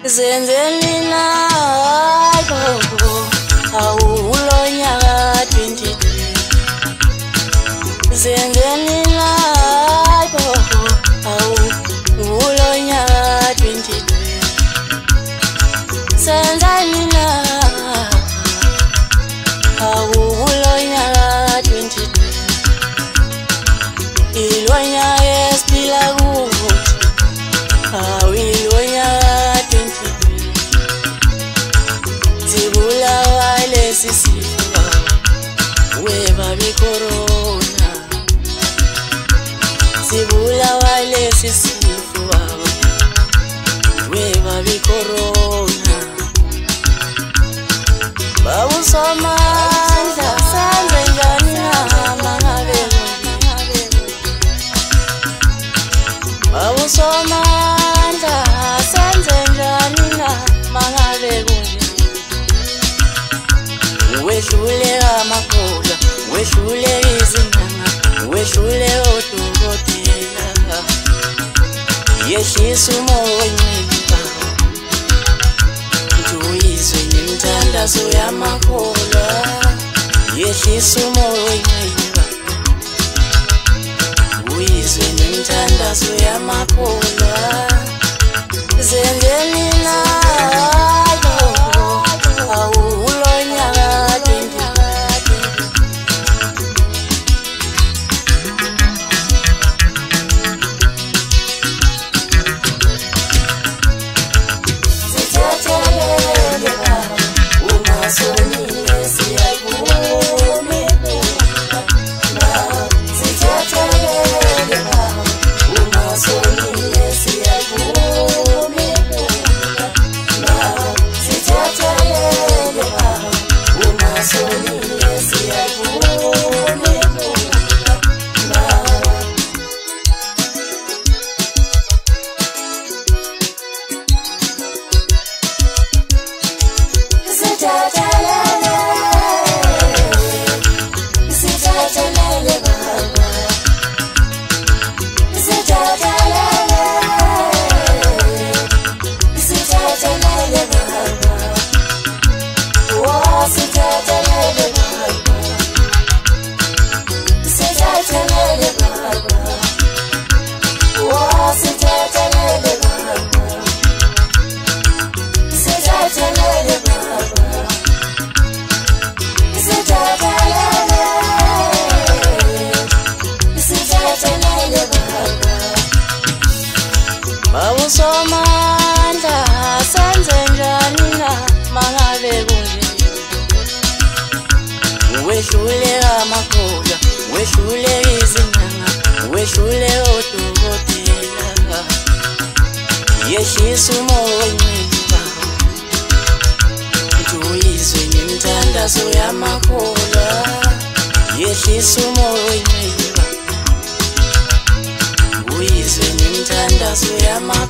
Zenzelina gogo awulonyaka 23 Zenzelina gogo awulonyaka 23 Zenzelina awulonyaka 23 Ilonyaka esipila kuthi awilonyaka Sisifa weba bi corona Sibula wale sisifa weba bi corona Babu somanda sanze njani na mangabe Babu somanda sanze njani na mangabe Wehlule amakhola, wehlule izinyanga, wehlule odokotela Yehlisa umoya ongcwele Uyizwe nemithandazo yamakhola Yehlisa umoya ongcwele Uyizwe nemithandazo yamakhola Zenzelina Somanda senze njani na mangabe kunje Wehlule amakhola, wehlule izinyanga, wehlule odokotela Yehlisa umoya ongcwele Uyizwe nemithandazo yamakhola Yehlisa umoya ongcwele Uyizwe nemithandazo yamakhola